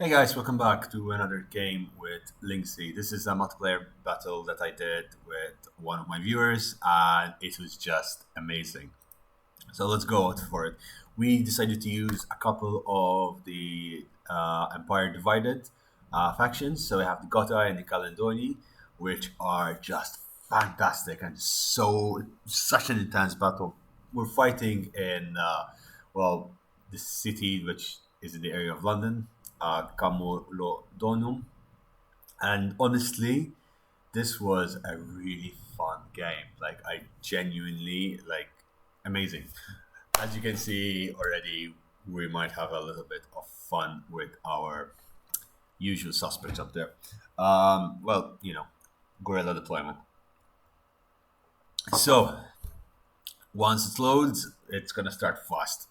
Hey guys, welcome back to another game with Linksy. This is a multiplayer battle that I did with one of my viewers, and it was just amazing. So let's go out for it. We decided to use a couple of the Empire Divided factions. So we have the Gothii and the Calendonii, which are just fantastic and such an intense battle. We're fighting in well the city which is in the area of London, Camulodonon, and honestly, this was a really fun game. Like I genuinely like amazing. As you can see already, we might have a little bit of fun with our usual suspects up there. Guerrilla deployment. So once it loads, it's gonna start fast.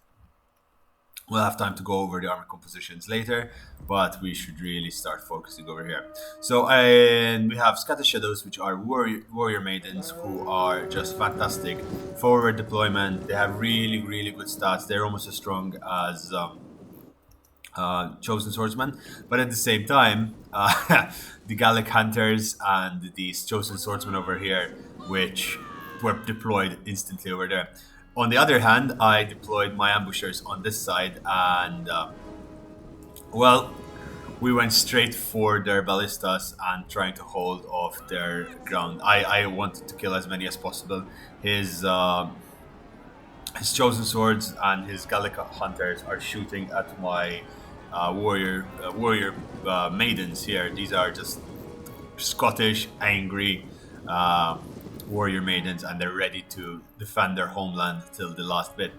We'll have time to go over the armor compositions later, but we should really start focusing over here. So, and we have Scatter Shadows, which are warrior maidens who are just fantastic. Forward deployment, they have really good stats. They're almost as strong as Chosen Swordsmen, but at the same time, the Gallic Hunters and these Chosen Swordsmen over here, which were deployed instantly over there. On the other hand, I deployed my ambushers on this side, and well, we went straight for their ballistas and trying to hold off their ground. I wanted to kill as many as possible. His chosen swords and his Gallic hunters are shooting at my warrior maidens here. These are just Scottish, angry warrior maidens, and they're ready to defend their homeland till the last bit.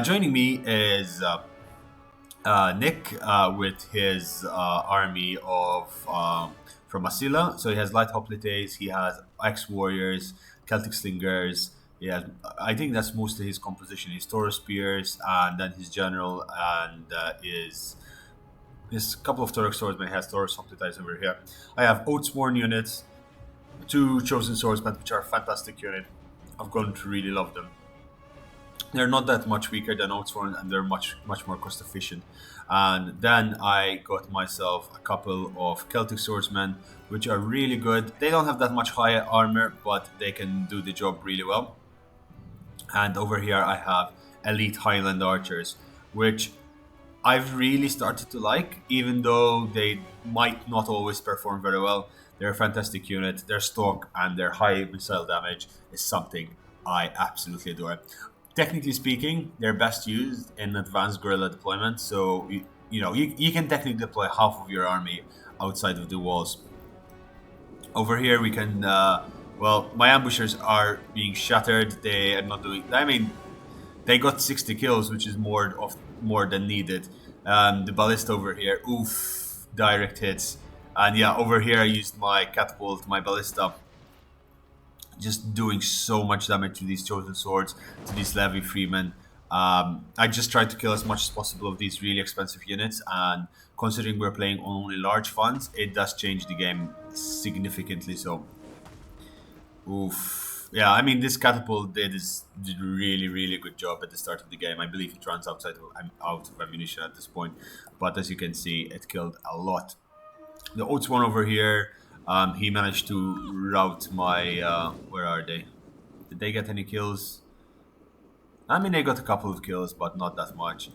Joining me is Nick with his army of from Massilla. So he has light hoplites, he has ex-warriors, Celtic slingers. Yeah, I think that's mostly his composition. His Taurus spears, and then his general, and his couple of Taurus swordsmen. He has Taurus hoplites over here. I have Oathsworn units, two chosen swordsmen, which are a fantastic unit. I've grown to really love them. They're not that much weaker than Oathsworn, and they're much more cost efficient. And then I got myself a couple of Celtic swordsmen, which are really good. They don't have that much higher armor, but they can do the job really well. And over here I have elite Highland archers, which I've really started to like, even though they might not always perform very well. They're a fantastic unit. Their stock and their high missile damage is something I absolutely adore. Technically speaking, they're best used in advanced guerrilla deployment. So you can technically deploy half of your army outside of the walls. Over here we can. My ambushers are being shattered. They are not doing. I mean, they got 60 kills, which is more than needed. The ballista over here, oof, direct hits. And yeah, over here I used my catapult, my ballista, just doing so much damage to these chosen swords, to these levy freemen. I just tried to kill as much as possible of these really expensive units, and considering we're playing on only large funds, it does change the game significantly. So, oof. Yeah, I mean, this catapult did a really good job at the start of the game. I believe it runs I'm out of ammunition at this point, but as you can see, it killed a lot. The Oats one over here, he managed to rout my. Where are they? Did they get any kills? I mean, they got a couple of kills, but not that much.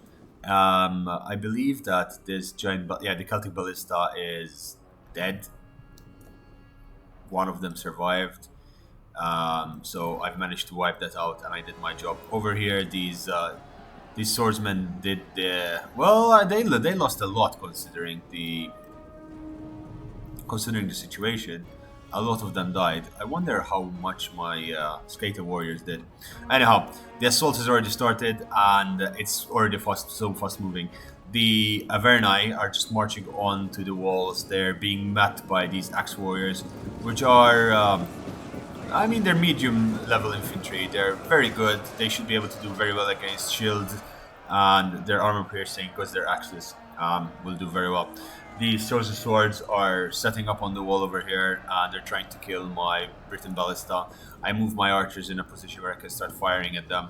I believe that this the Celtic ballista is dead. One of them survived. So I've managed to wipe that out, and I did my job. Over here, these swordsmen did they lost a lot considering the situation. A lot of them died. I wonder how much my skater warriors did. Anyhow, the assault has already started, and it's already fast moving. The Averni are just marching on to the walls. They're being met by these axe warriors, which are they're medium level infantry. They're very good. They should be able to do very well against shields, and their armor piercing, because they're axes, will do very well. These chosen swords are setting up on the wall over here, and they're trying to kill my Britain ballista. I move my archers in a position where I can start firing at them,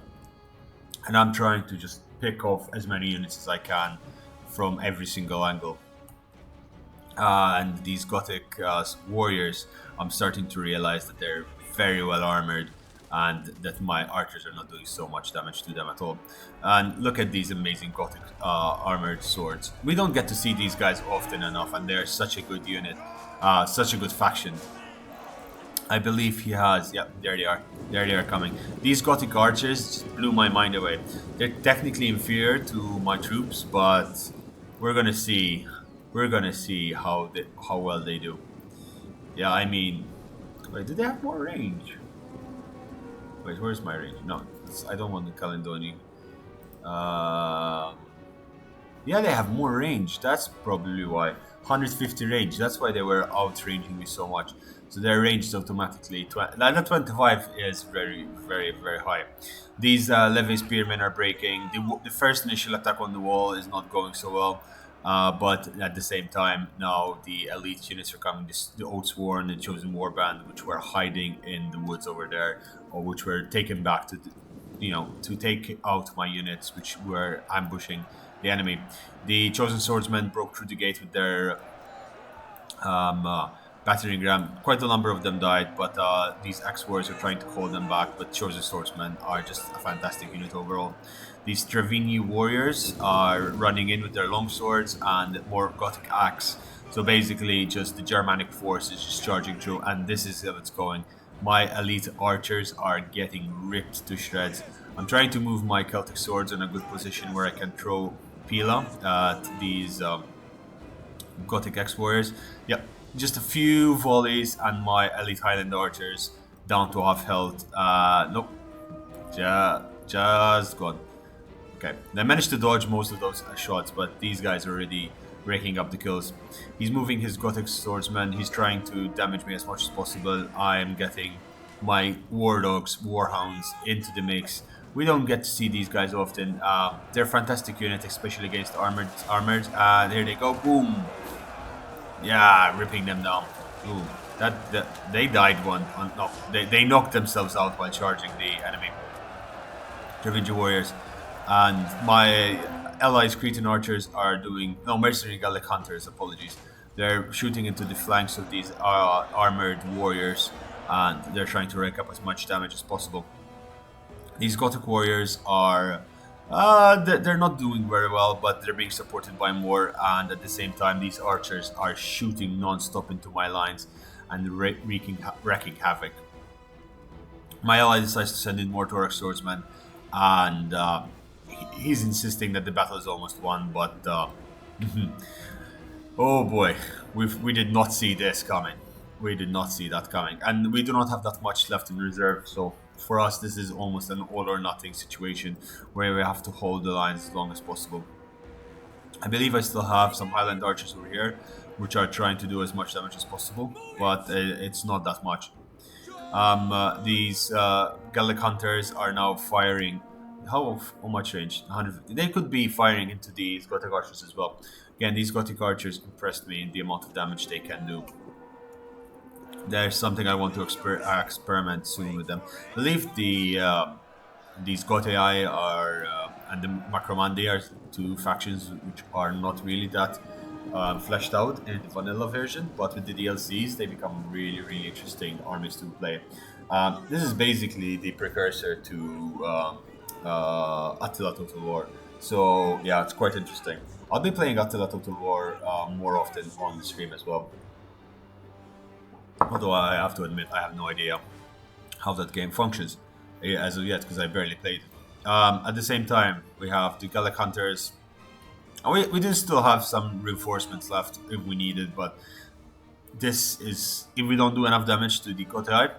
and I'm trying to just pick off as many units as I can from every single angle. And these Gothic warriors, I'm starting to realize that they're very well armored and that my archers are not doing so much damage to them at all. And look at these amazing Gothic armored swords. We don't get to see these guys often enough, and they're such a good unit, such a good faction. I believe he has. Yeah, there they are. There they are coming. These Gothic archers just blew my mind away. They're technically inferior to my troops, but we're gonna see. We're gonna see how well they do. Yeah, I mean, wait, do they have more range? Wait, where's my range? No, I don't want the Calendonii. Uh, yeah, they have more range. That's probably why. 150 range. That's why they were outranging me so much. So their range is automatically... That 25 is very, very, very high. These Levy Spearmen are breaking. The first initial attack on the wall is not going so well. But at the same time, now the elite units are coming. The Oathsworn and Chosen Warband, which were hiding in the woods over there, or which were taken back to, to take out my units, which were ambushing the enemy. The Chosen Swordsmen broke through the gate with their battering ram. Quite a number of them died, but these Axe-Warriors are trying to hold them back, but Chosen Swordsmen are just a fantastic unit overall. These Trevini warriors are running in with their longswords and more Gothic axe. So basically just the Germanic force is just charging through, and this is how it's going. My elite archers are getting ripped to shreds. I'm trying to move my Celtic swords in a good position where I can throw Pila at these Gothic X-Warriors. Yep, just a few volleys and my elite Highland archers down to half health. Nope, just gone. Okay, they managed to dodge most of those shots, but these guys are already raking up the kills. He's moving his Gothic swordsman. He's trying to damage me as much as possible. I am getting my war dogs, warhounds into the mix. We don't get to see these guys often. They're a fantastic unit, especially against armored. Here they go, boom. Yeah, ripping them down. Ooh, that they died one. No, they knocked themselves out while charging the enemy. Revenge warriors. And my allies, Cretan archers, are doing... No, mercenary Gallic hunters, apologies. They're shooting into the flanks of these armored warriors, and they're trying to rake up as much damage as possible. These Gothic warriors are... they're not doing very well, but they're being supported by more, and at the same time, these archers are shooting non-stop into my lines and wreaking havoc. My ally decides to send in more Torok swordsmen, and he's insisting that the battle is almost won, but oh boy, we did not see this coming. We did not see that coming, and we do not have that much left in reserve, so for us this is almost an all or nothing situation where we have to hold the lines as long as possible. I believe I still have some Highland archers over here which are trying to do as much damage as possible, but it's not that much. These Gallic hunters are now firing. How much range? 150. They could be firing into these Gothic archers as well. Again, these Gothic archers impressed me in the amount of damage they can do. There's something I want to experiment soon with them. I believe these Gothii are and the Macromandi are two factions which are not really that fleshed out in the vanilla version, but with the DLCs they become really, really interesting armies to play. This is basically the precursor to Attila Total War. So yeah, it's quite interesting. I'll be playing Attila Total War more often on the stream as well. Although I have to admit, I have no idea how that game functions as of yet, because I barely played it. At the same time, we have the Gallic Hunters. We do still have some reinforcements left if we need it, but this is... If we don't do enough damage to the Gothii,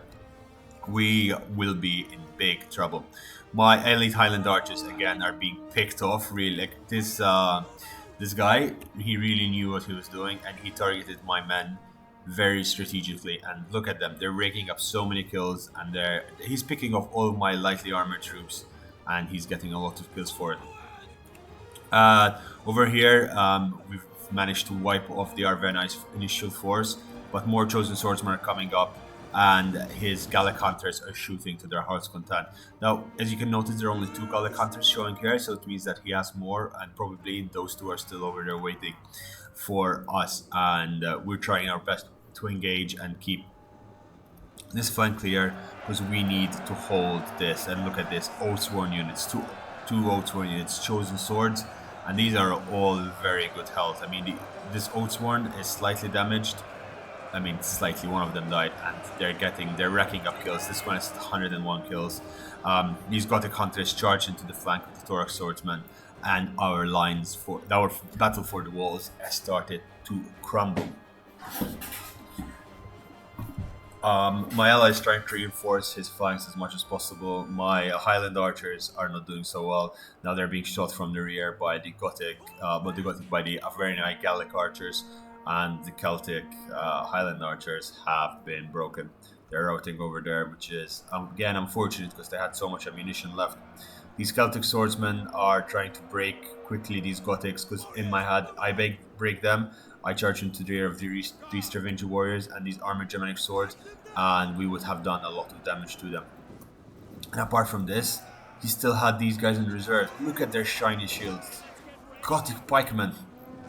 we will be in big trouble. My elite Highland archers, again, are being picked off, really. Like, this guy, he really knew what he was doing, and he targeted my men very strategically, and look at them, they're raking up so many kills, and he's picking off all of my lightly armored troops, and he's getting a lot of kills for it. Over here, we've managed to wipe off the Averni's initial force, but more chosen swordsmen are coming up, and his Gallic hunters are shooting to their heart's content. Now, as you can notice, there are only 2 Gallic hunters showing here, so it means that he has more, and probably those 2 are still over there waiting for us, and we're trying our best to engage and keep this flank clear, because we need to hold this. And look at this, Oathsworn units, two Oathsworn units, chosen swords, and these are all very good health. I mean, this Oathsworn is slightly damaged. I mean, slightly, one of them died, and they're racking up kills. This one is 101 kills. These Gothic hunters charge into the flank of the Thorax swordsman, and our battle for the walls has started to crumble. My ally is trying to reinforce his flanks as much as possible. My Highland archers are not doing so well. Now they're being shot from the rear by the by the Averni Gallic archers, and the Celtic Highland archers have been broken. They're routing over there, which is again unfortunate because they had so much ammunition left. These Celtic swordsmen are trying to break quickly these Gothics, because in my head I break them. I charge into the rear of these Stravingi warriors and these armored Germanic swords, and we would have done a lot of damage to them. And apart from this, he still had these guys in reserve. Look at their shiny shields. Gothic pikemen.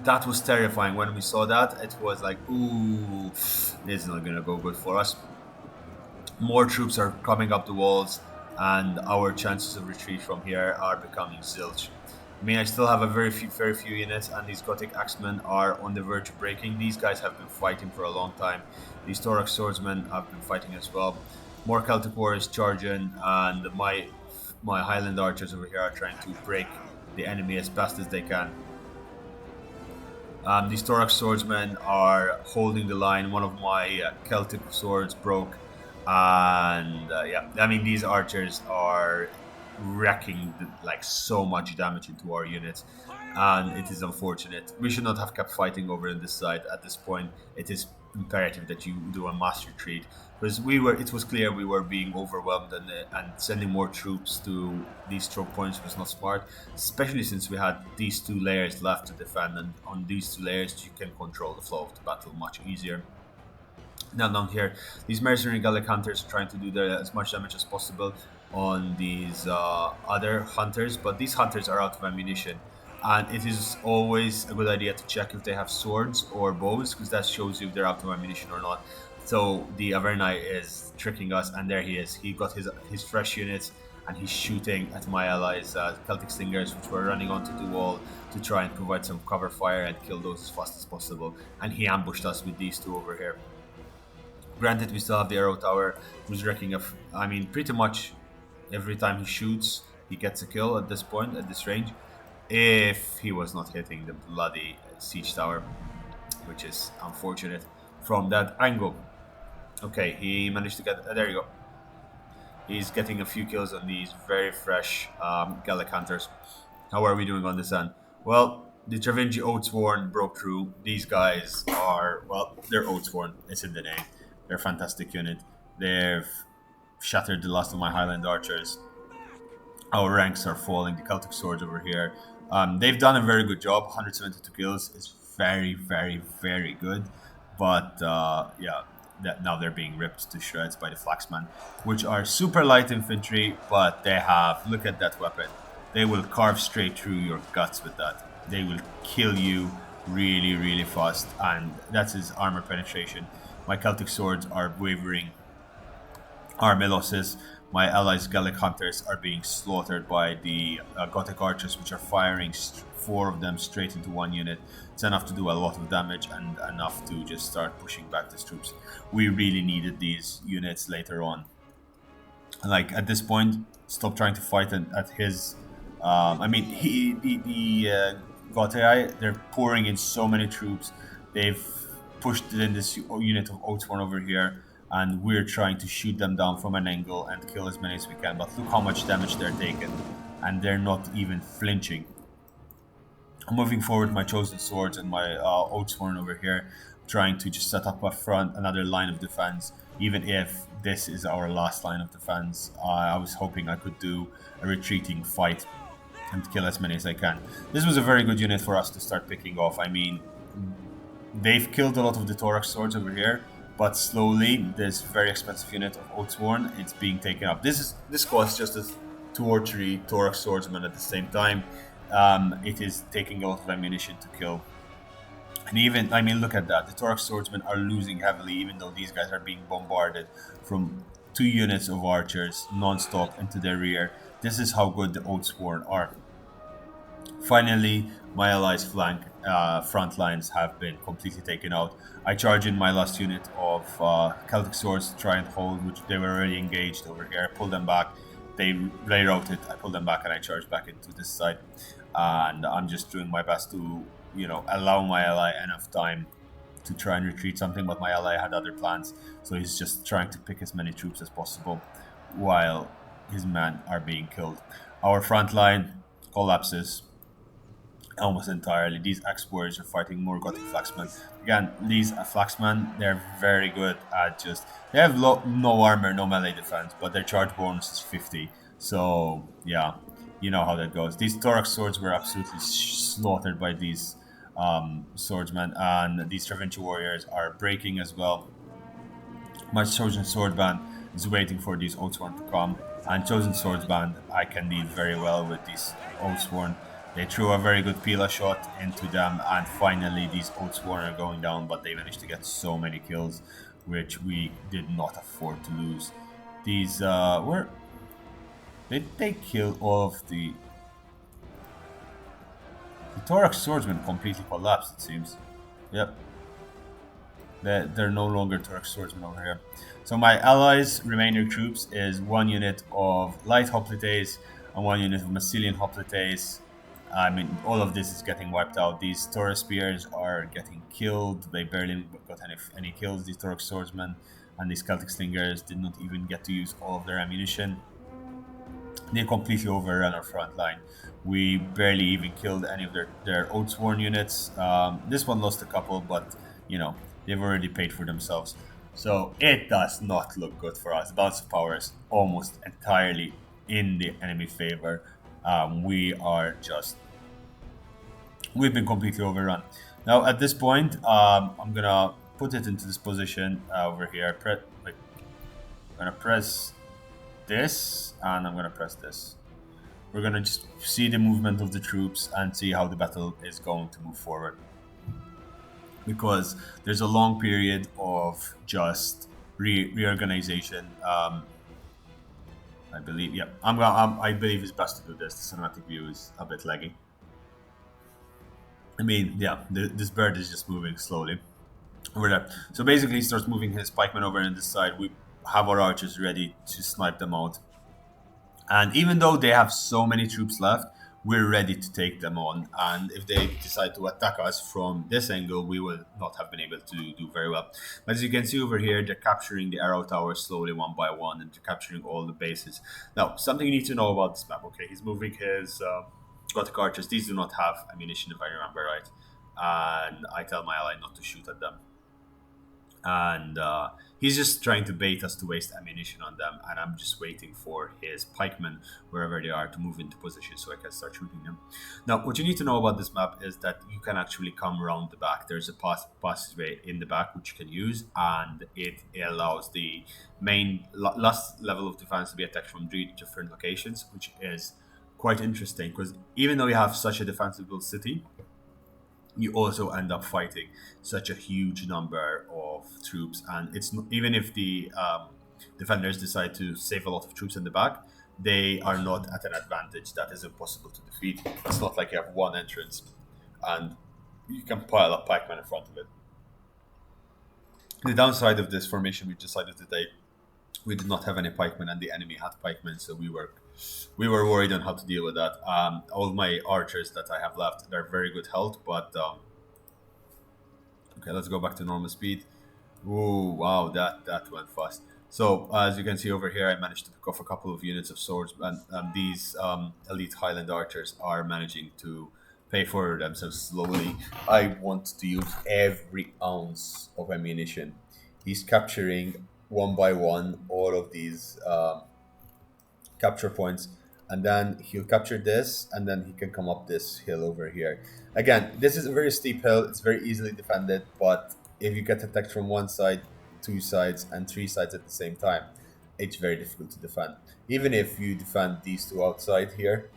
That was terrifying. When we saw that, it was like, ooh, this is not gonna go good for us. More troops are coming up the walls, and our chances of retreat from here are becoming zilch. I mean, I still have a very few units, and these Gothic axemen are on the verge of breaking. These guys have been fighting for a long time. These Thorax swordsmen have been fighting as well. More Celtic warriors charging, and my Highland archers over here are trying to break the enemy as fast as they can. These Thorax swordsmen are holding the line. One of my Celtic swords broke, and yeah, I mean, these archers are wrecking like so much damage into our units, and it is unfortunate. We should not have kept fighting over in this side. At this point, it is imperative that you do a mass retreat, because it was clear we were being overwhelmed, and sending more troops to these choke points was not smart, especially since we had these 2 layers left to defend, and on these 2 layers you can control the flow of the battle much easier. Now down here, these mercenary Gallic hunters are trying to do as much damage as possible on these other hunters, but these hunters are out of ammunition, and it is always a good idea to check if they have swords or bows, because that shows you if they're out of ammunition or not. So the Averni is tricking us, and there he is. He got his fresh units, and he's shooting at my allies, Celtic Stingers, which were running onto the wall to try and provide some cover fire and kill those as fast as possible, and he ambushed us with these 2 over here. Granted, we still have the arrow tower, who's wrecking I mean, pretty much every time he shoots, he gets a kill at this point, at this range, if he was not hitting the bloody siege tower, which is unfortunate from that angle. Okay, he managed to get... there you go. He's getting a few kills on these very fresh Gallic hunters. How are we doing on this end? Well, the Stravingi Oathsworn broke through. These guys are... well, they're Oathsworn. It's in the name. They're a fantastic unit. They've shattered the last of my Highland archers. Our ranks are falling. The Celtic swords over here. They've done a very good job. 172 kills is very, very, very good. But yeah, now they're being ripped to shreds by the Flaxmen, which are super light infantry, but they have... look at that weapon. They will carve straight through your guts with that. They will kill you really, really fast, and that's his armor penetration. My Celtic swords are wavering. Army losses. My allies' Gallic hunters are being slaughtered by the Gothic archers, which are firing 4 of them straight into 1 unit. It's enough to do a lot of damage and enough to just start pushing back these troops. We really needed these units later on. Like, at this point, stop trying to fight at his... I mean, the Gothii, they're pouring in so many troops. They've pushed in this unit of Oathsworn over here, and we're trying to shoot them down from an angle and kill as many as we can. But look how much damage they're taking, and they're not even flinching. I'm moving forward my chosen swords and my Oathsworn over here, trying to just set up another line of defense. Even if this is our last line of defense, I was hoping I could do a retreating fight and kill as many as I can. This was a very good unit for us to start picking off. I mean, they've killed a lot of the Thorax swords over here, but slowly this very expensive unit of Oathsworn, it's being taken up. This costs just as 2 or 3 Thorax swordsmen at the same time. It is taking a lot of ammunition to kill. And even, I mean, look at that. The Thorax swordsmen are losing heavily, even though these guys are being bombarded from 2 units of archers non-stop into their rear. This is how good the Oathsworn are. Finally, my allies' front lines have been completely taken out. I charge in my last unit of Celtic swords to try and hold, which they were already engaged over here. I pull them back. They routed. I pull them back and I charge back into this side. And I'm just doing my best to, allow my ally enough time to try and retreat something. But my ally had other plans, so he's just trying to pick as many troops as possible while his men are being killed. Our front line collapses almost entirely. These explorers are fighting more Gothic flaxmen. Again, these flaxmen, they're very good at they have no armor, no melee defense, but their charge bonus is 50. So, yeah, you know how that goes. These Thorax swords were absolutely slaughtered by these swordsmen, and these Travinci warriors are breaking as well. My Chosen Swordband is waiting for these Oathsworn to come, and Chosen Swordsband, I can deal very well with these Oathsworn. They threw a very good Pila shot into them, and finally these Oathsworn are going down, but they managed to get so many kills, which we did not afford to lose. These did they kill all of the Thorax swordsmen completely collapsed, it seems. Yep. They're no longer Thorax swordsmen over here. So my allies' remaining troops is 1 unit of light hoplites and 1 unit of Massilian hoplites. I mean, all of this is getting wiped out. These Taurus spears are getting killed. They barely got any kills. These Thorax swordsmen and these Celtic slingers did not even get to use all of their ammunition. They completely overran our front line. We barely even killed any of their Oathsworn units. This one lost a couple, but, they've already paid for themselves. So it does not look good for us. Balance of power is almost entirely in the enemy favor. We've been completely overrun. Now at this point, I'm gonna put it into this position over here. I'm gonna press this, and I'm gonna press this. We're gonna just see the movement of the troops and see how the battle is going to move forward. Because there's a long period of just reorganization. I believe, yeah. I believe it's best to do this. The cinematic view is a bit laggy. I mean, yeah, this bird is just moving slowly over there. So basically, he starts moving his pikemen over on this side. We have our archers ready to snipe them out. And even though they have so many troops left, we're ready to take them on. And if they decide to attack us from this angle, we will not have been able to do very well. But as you can see over here, they're capturing the arrow towers slowly one by one, and they're capturing all the bases. Now, something you need to know about this map. Okay, he's moving his Gothic archers. These do not have ammunition, if I remember right. And I tell my ally not to shoot at them. And he's just trying to bait us to waste ammunition on them, and I'm just waiting for his pikemen, wherever they are, to move into position so I can start shooting them. Now, what you need to know about this map is that you can actually come around the back. There's a passageway in the back which you can use, and it allows the main last level of defense to be attacked from 3 different locations, which is quite interesting, because even though you have such a defensible city, you also end up fighting such a huge number of troops, and it's not, even if the defenders decide to save a lot of troops in the back, they are not at an advantage that is impossible to defeat. It's not like you have one entrance and you can pile up pikemen in front of it. The downside of this formation we decided to take, we did not have any pikemen, and the enemy had pikemen, so we were worried on how to deal with that. All my archers that I have left, they're very good health, but okay, let's go back to normal speed. Ooh, wow, that went fast. So as you can see over here, I managed to pick off a couple of units of swords, and these elite Highland archers are managing to pay for themselves slowly. I want to use every ounce of ammunition. He's capturing one by one all of these capture points, and then he'll capture this, and then he can come up this hill over here. Again, this is a very steep hill. It's very easily defended, but if you get attacked from one side, two sides and three sides at the same time, it's very difficult to defend. Even if you defend these two outside here,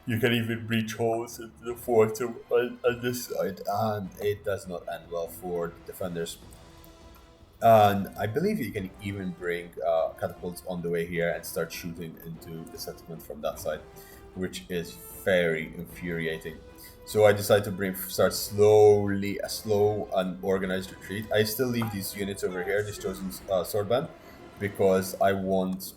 you can even breach holes into the fort on this side, and it does not end well for the defenders. And I believe you can even bring catapults on the way here and start shooting into the settlement from that side, which is very infuriating. So I decided to start slowly, a slow and organized retreat. I still leave these units over here, this chosen swordband, because I want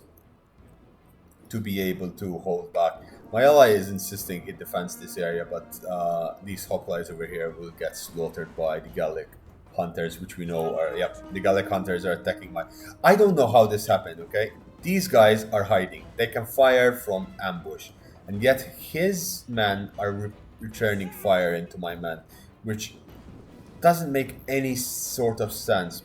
to be able to hold back. My ally is insisting he defends this area, but these hoplites over here will get slaughtered by the Gallic hunters, which we know are, yep, the Gallic hunters are attacking my... I don't know how this happened, okay? These guys are hiding. They can fire from ambush, and yet his men are returning fire into my men, which doesn't make any sort of sense.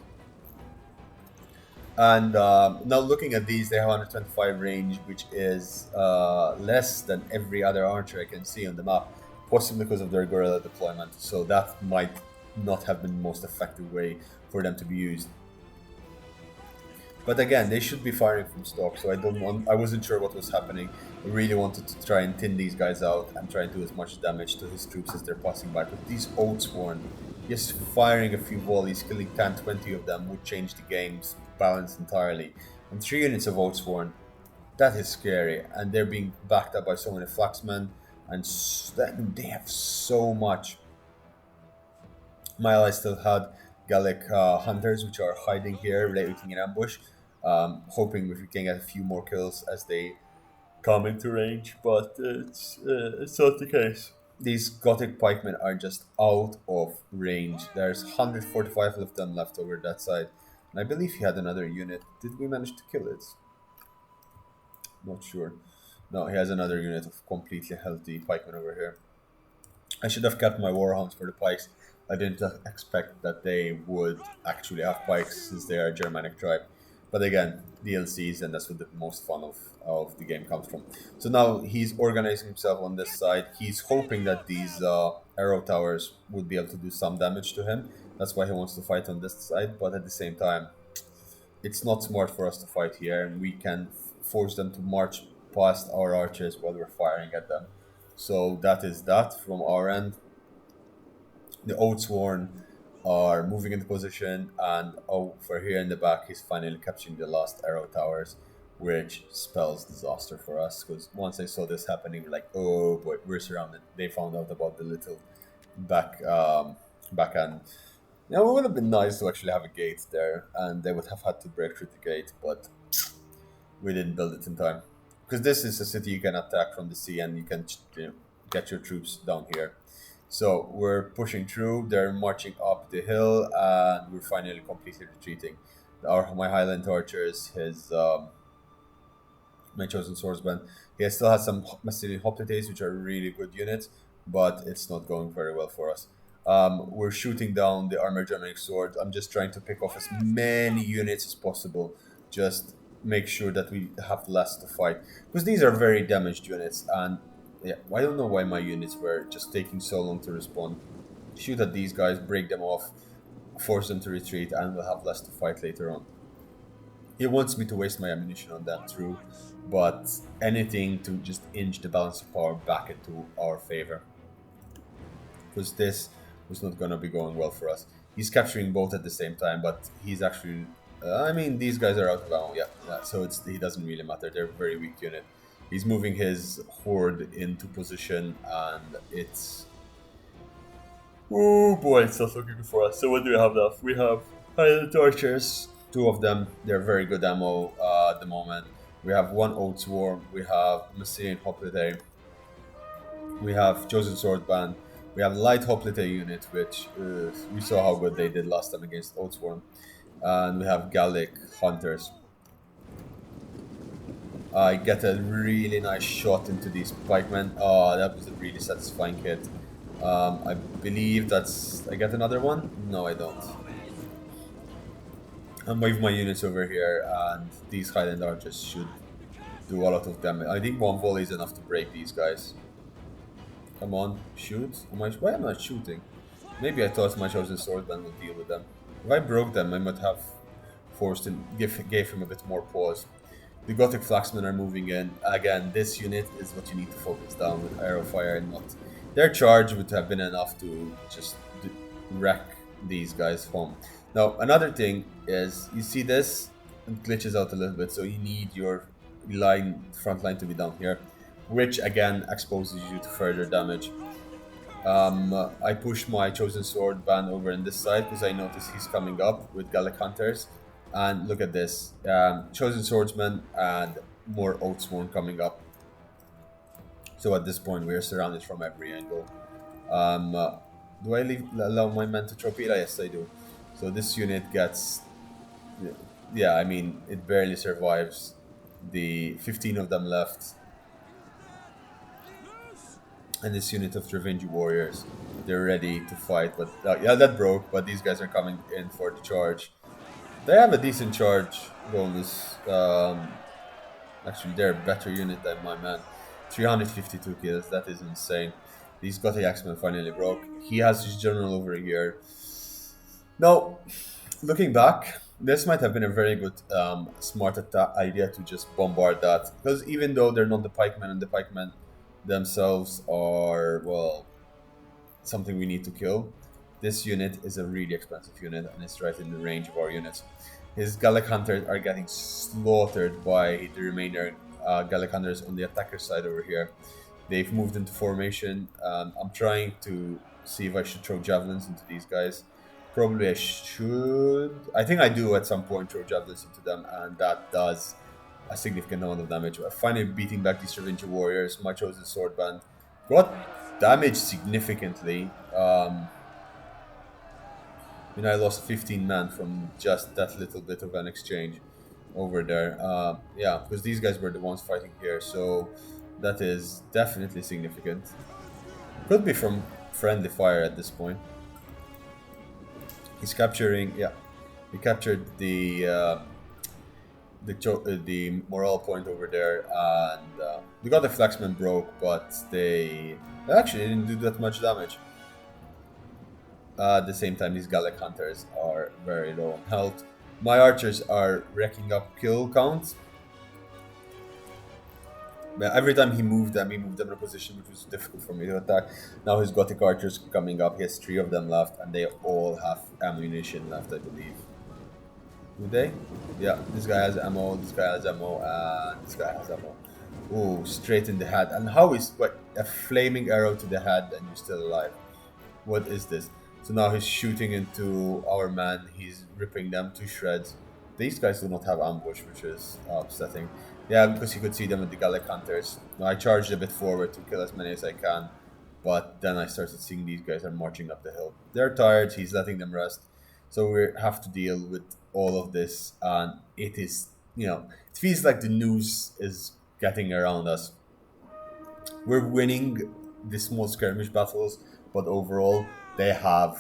And now looking at these, they have 125 range, which is less than every other archer I can see on the map, possibly because of their guerrilla deployment. So that might not have been the most effective way for them to be used. But again, they should be firing from stock, so I wasn't sure what was happening. I really wanted to try and thin these guys out and try and do as much damage to his troops as they're passing by. But these Oathsworn, just firing a few volleys, killing 10, 20 of them would change the game's balance entirely. And 3 units of Oathsworn, that is scary. And they're being backed up by so many Flaxmen, and they have so much. My ally still had Gallic hunters, which are hiding here, waiting in ambush, hoping if we can get a few more kills as they come into range, but it's not the case. These Gothic pikemen are just out of range. There's 145 of them left over that side, and I believe he had another unit. Did we manage to kill it? Not sure. No, he has another unit of completely healthy pikemen over here. I should have kept my warhounds for the pikes. I didn't expect that they would actually have pikes since they are a Germanic tribe. But again, DLCs, and that's what the most fun of the game comes from. So now he's organizing himself on this side. He's hoping that these arrow towers would be able to do some damage to him. That's why he wants to fight on this side. But at the same time, it's not smart for us to fight here, and we can force them to march past our archers while we're firing at them. So that is that from our end. The Oathsworn are moving into position, and over here in the back, he's finally capturing the last arrow towers, which spells disaster for us. Because once I saw this happening, we're like, oh boy, we're surrounded. They found out about the little backhand. Now, it would have been nice to actually have a gate there, and they would have had to break through the gate, but we didn't build it in time. Because this is a city you can attack from the sea, and you can get your troops down here. So we're pushing through, they're marching up the hill, and we're finally completely retreating. My Highland archers, my chosen swordsman, he still has some Massilian hoplites, which are really good units, but it's not going very well for us. We're shooting down the armored Germanic swords. I'm just trying to pick off as many units as possible, just make sure that we have less to fight, because these are very damaged units, and yeah, I don't know why my units were just taking so long to respond. Shoot at these guys, break them off, force them to retreat, and we'll have less to fight later on. He wants me to waste my ammunition on that, true, but anything to just inch the balance of power back into our favor, because this was not going to be going well for us. He's capturing both at the same time, but he's actually... I mean, these guys are out of ammo, yeah, so he doesn't really matter. They're a very weak unit. He's moving his horde into position, and it's... oh boy, it's not looking good for us. So what do we have left? We have Highland archers, 2 of them. They're very good ammo at the moment. We have 1 Oathsworn. We have Massilian hoplite. We have chosen swordband. We have light hoplite unit, which we saw how good they did last time against Oathsworn. And we have Gallic hunters. I get a really nice shot into these pikemen. Oh, that was a really satisfying hit. I believe that's... I get another one? No, I don't. I'm moving my units over here, and these Highland archers should do a lot of damage. I think 1 volley is enough to break these guys. Come on, shoot. Why am I not shooting? Maybe I thought my chosen swordband would deal with them. If I broke them, I might have forced him, gave him a bit more pause. The Gothic Flaxmen are moving in. Again, this unit is what you need to focus down with Arrow Fire and not. Their charge would have been enough to just wreck these guys home. Now, another thing is, you see this? It glitches out a little bit, so you need your front line to be down here, which again exposes you to further damage. I push my Chosen Sword band over in this side because I notice he's coming up with Gallic Hunters. And look at this. Chosen Swordsman and more Oathsworn coming up. So at this point we are surrounded from every angle. Do I allow my men to torpedo? Yes, I do. So this unit gets... Yeah, I mean, it barely survives. The 15 of them left. And this unit of Revenge Warriors, they're ready to fight. But yeah, that broke, but these guys are coming in for the charge. They have a decent charge bonus. Actually, they're a better unit than my man. 352 kills, that is insane. These Gothii Axemen finally broke. He has his general over here. Now, looking back, this might have been a very good, smart idea to just bombard that. Because even though they're not the pikemen, and the pikemen themselves are, well, something we need to kill, this unit is a really expensive unit and it's right in the range of our units. His Gallic Hunters are getting slaughtered by the remainder Gallic Hunters on the attacker side over here. They've moved into formation. I'm trying to see if I should throw javelins into these guys. Probably I should. I think I do at some point throw javelins into them, and that does a significant amount of damage. I'm finally beating back these Revenge Warriors. My Chosen Sword Band got damaged significantly. I lost 15 men from just that little bit of an exchange over there. Yeah, because these guys were the ones fighting here, so that is definitely significant. Could be from friendly fire at this point. He's capturing, yeah, he captured the morale point over there, and the Gothic Flaxmen broke, but they actually didn't do that much damage. At the same time, these Gallic Hunters are very low on health. My archers are racking up kill counts. But every time he moved them in a position which was difficult for me to attack. Now his Gothic archers coming up. He has 3 of them left, and they all have ammunition left, I believe. Do they? Yeah, this guy has ammo, this guy has ammo, and this guy has ammo. Ooh, straight in the head. And how is a flaming arrow to the head and you're still alive? What is this? So now he's shooting into our man. He's ripping them to shreds. These guys do not have ambush, which is upsetting. Yeah, because you could see them with the Gallic Hunters. Now, I charged a bit forward to kill as many as I can. But then I started seeing these guys are marching up the hill. They're tired. He's letting them rest. So we have to deal with all of this. And it is, it feels like the news is getting around us. We're winning the small skirmish battles, but overall, they have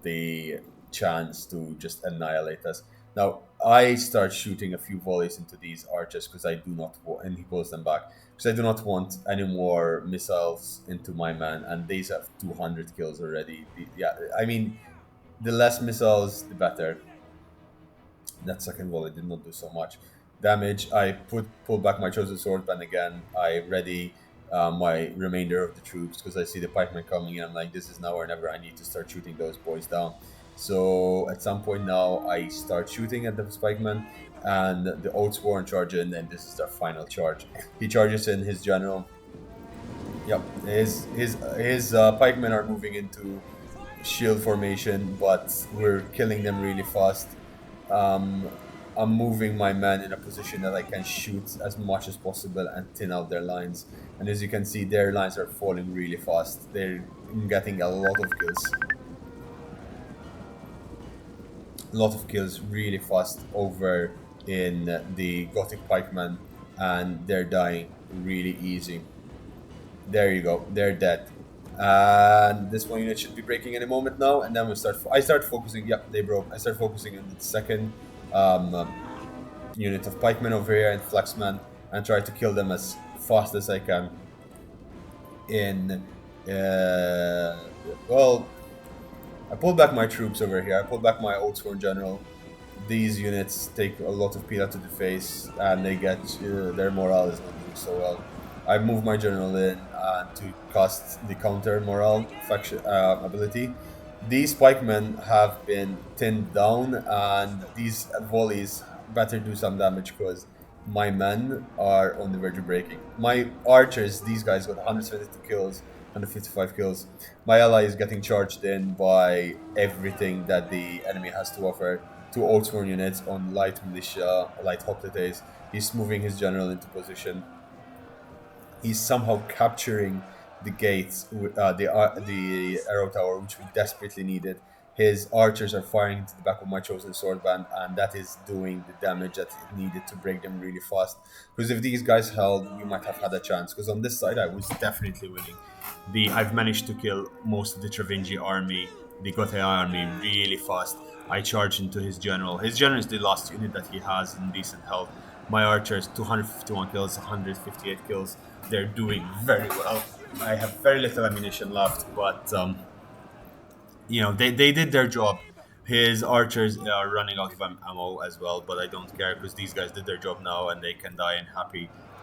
the chance to just annihilate us. Now, I start shooting a few volleys into these archers because I do not want, and he pulls them back, because I do not want any more missiles into my man, and these have 200 kills already. Yeah, I mean, the less missiles, the better. That second volley did not do so much damage. I pull back my Chosen Sword Band again. I ready my remainder of the troops because I see the pikemen coming in. I'm like, this is now or never. I need to start shooting those boys down. So at some point now, I start shooting at the pikemen, and the Oathsworn charge in, and this is their final charge. He charges in his general. Yep, his pikemen are moving into shield formation, but we're killing them really fast. I'm moving my men in a position that I can shoot as much as possible and thin out their lines. And as you can see, their lines are falling really fast. They're getting a lot of kills. A lot of kills really fast over in the Gothic pikemen, and they're dying really easy. There you go, they're dead. And this one unit should be breaking any moment now, and then I start focusing. Yep, they broke. I start focusing on the second unit of pikemen over here and flaxmen, and try to kill them as fast as I can. Well, I pulled back my troops over here. I pulled back my Oathsworn general. these units take a lot of pila to the face, and they get their morale is not doing so well. I move my general in to cast the counter morale faction ability. These pikemen have been thinned down, and these volleys better do some damage because my men are on the verge of breaking. My archers, these guys got 172 kills, 155 kills. My ally is getting charged in by everything that the enemy has to offer. Two Oathsworn units on light militia, light hoplites. He's moving his general into position. He's somehow capturing the gates, the arrow tower, which we desperately needed. His archers are firing into the back of my chosen sword band, and that is doing the damage that it needed to break them really fast. Because if these guys held, we might have had a chance. Because on this side, I was Definitely winning. I've managed to kill most of the Travingi army, the Gothii army, really fast. I charged into his general. His general is the last unit that he has in decent health. My archers, 251 kills, 158 kills. They're doing very well. I have very little ammunition left, but they did their job. His archers are running out of ammo as well, but I don't care because these guys did their job now and they can die in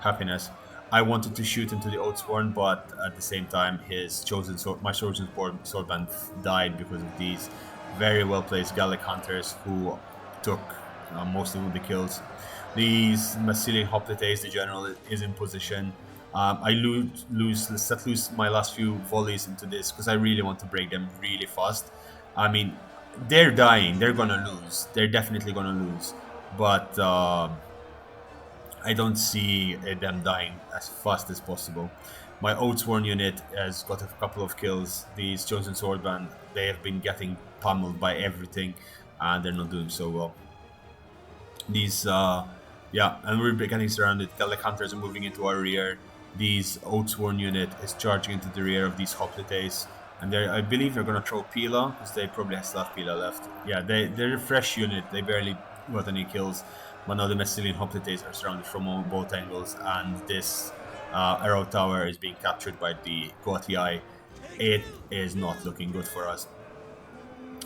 happiness. I wanted to shoot into the Oathsworn, but at the same time, my chosen swordband died because of these very well placed Gallic hunters who took most of the kills. These Massilian hoplites, the general is in position. I let loose my last few volleys into this because I really want to break them really fast. I mean, they're dying. They're gonna lose. They're definitely gonna lose. But I don't see them dying as fast as possible. My Oathsworn unit has got a couple of kills. These Chosen Swordband, they have been getting pummeled by everything, and they're not doing so well. These, and we're getting surrounded. Gallic hunters are moving into our rear. These Oathsworn unit is charging into the rear of these hoplites. And I believe they're going to throw Pila, because they probably still have Pila left. Yeah, they're a fresh unit. They barely got any kills. But now the Massilian hoplites are surrounded from both angles. And this arrow tower is being captured by the Gothii. It is not looking good for us.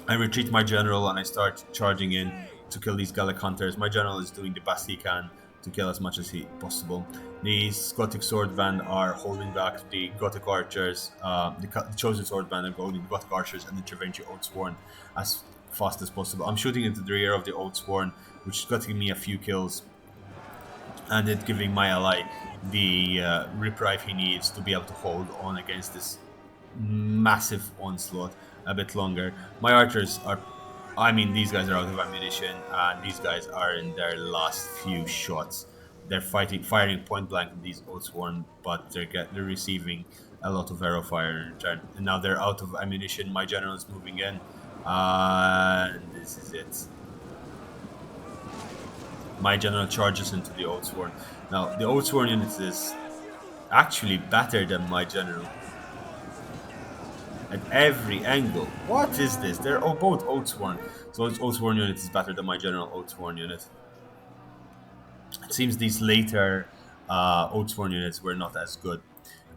I retreat my general and I start charging in to kill these Gallic hunters. My general is doing the best he can to kill as much as possible. These Gothic swordband are holding back the Gothic archers, the chosen swordband are holding the Gothic archers and the Travingi Oathsworn as fast as possible. I'm shooting into the rear of the Oathsworn, which is getting me a few kills, and it's giving my ally the reprieve he needs to be able to hold on against this massive onslaught a bit longer. My archers are, these guys are out of ammunition, and these guys are in their last few shots. They're firing point blank at these Oathsworn, but they're receiving a lot of arrow fire in return. And now they're out of ammunition. My general is moving in, and this is it. My general charges into the Oathsworn. Now, the Oathsworn unit is actually better than my general at every angle. What is this? They're both Oathsworn. So Oathsworn unit is better than my general Oathsworn unit. It seems these later Oathsworn units were not as good.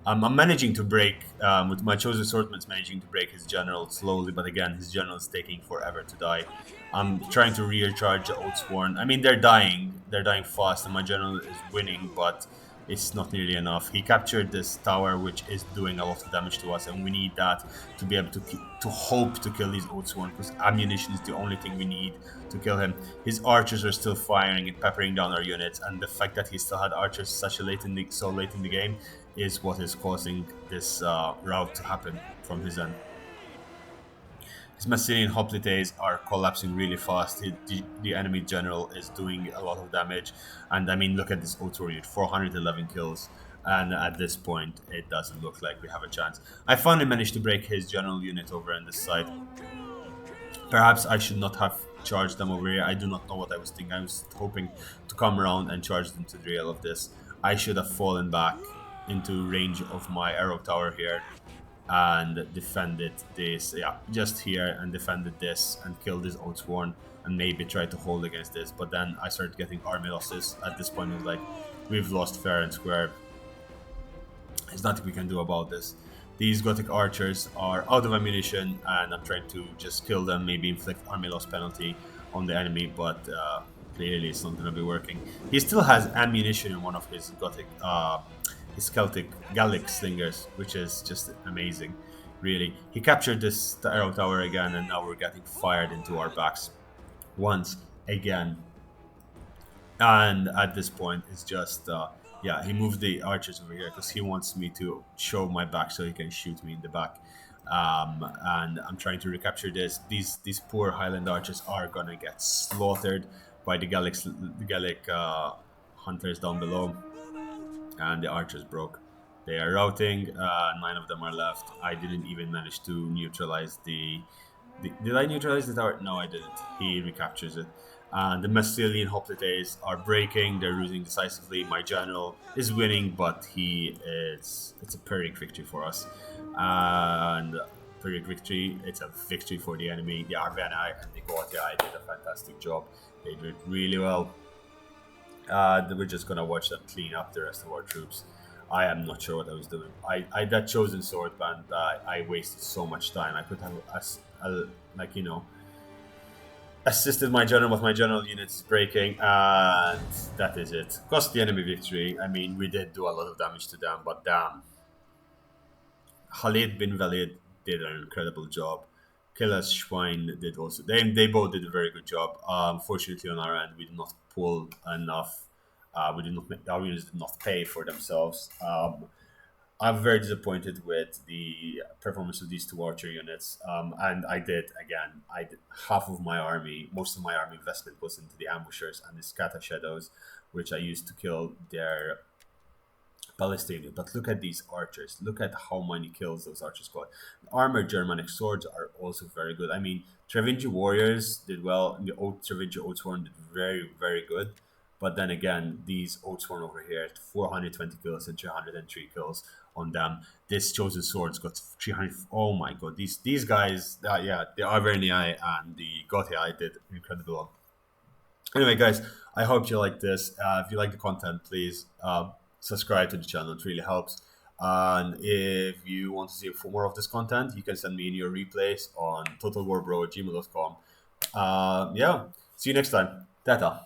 I'm managing to break, with my chosen swordsman's managing to break his general slowly, but again, his general is taking forever to die. I'm trying to recharge the Oathsworn. They're dying. They're dying fast, and my general is winning, but it's not nearly enough. He captured this tower, which is doing a lot of damage to us, and we need that to be able to hope to kill these Oathsworn, because ammunition is the only thing we need to kill him. His archers are still firing and peppering down our units, and the fact that he still had archers so late in the game is what is causing this rout to happen from his end. His Massilian hoplites are collapsing really fast. The enemy general is doing a lot of damage. And look at this Oathsworn unit, 411 kills. And at this point, it doesn't look like we have a chance. I finally managed to break his general unit over on this side. Perhaps I should not have charged them over here. I do not know what I was thinking. I was hoping to come around and charge them to the real of this. I should have fallen back into range of my arrow tower here and defended this, just here, and defended this and killed this Oathsworn and maybe tried to hold against this. But then I started getting army losses. At this point, it was like, we've lost fair and square. There's nothing we can do about this. These Gothic archers are out of ammunition, and I'm trying to just kill them, maybe inflict army loss penalty on the enemy, but clearly it's not going to be working. He still has ammunition in one of his Gothic, his Celtic Gallic slingers, which is just amazing, really. He captured this arrow tower again, and now we're getting fired into our backs once again. And at this point, it's just yeah, he moved the archers over here because he wants me to show my back so he can shoot me in the back. And I'm trying to recapture this. These poor Highland archers are gonna get slaughtered by the Gallic hunters down below, and the archers broke. They are routing. 9 of them are left. I didn't even manage to neutralize did I neutralize the tower? No, I didn't. He recaptures it. The Massilian hoplites are breaking. They're losing decisively. My general is winning, but it's a Pyrrhic victory for us. And Pyrrhic victory, it's a victory for the enemy. The Averni and the Gothii did a fantastic job. They did really well. We're just gonna watch them clean up the rest of our troops. I am not sure what I was doing. I that chosen sword band. I wasted so much time. I could have like assisted my general, but my general units breaking, and that is it. Cost the enemy victory. I mean, we did do a lot of damage to them, but damn, Khalid bin Walid did an incredible job. Killas Schwein did also. They both did a very good job. Fortunately, on our end, we did not pull enough. We did not. Our units did not pay for themselves. I'm very disappointed with the performance of these two archer units. And I did again. I did half of my army. Most of my army investment was into the ambushers and the scatter shadows, which I used to kill their Palestinian. But look at these archers. Look at how many kills those archers got. The armored Germanic swords are also very good. I mean, Trevingi warriors did well, and the old Trevingi Oathsworn did very, very good. But then again, these Oathsworn over here, 420 kills and 303 kills on them. This chosen swords got 300. Oh my god, these guys, yeah, the Averni and the Gothii did incredible. Anyway, guys, I hope you like this. If you like the content, please subscribe to the channel. It really helps. And if you want to see more of this content, you can send me in your replays on totalwarbro@gmail.com. Yeah, see you next time. Tata.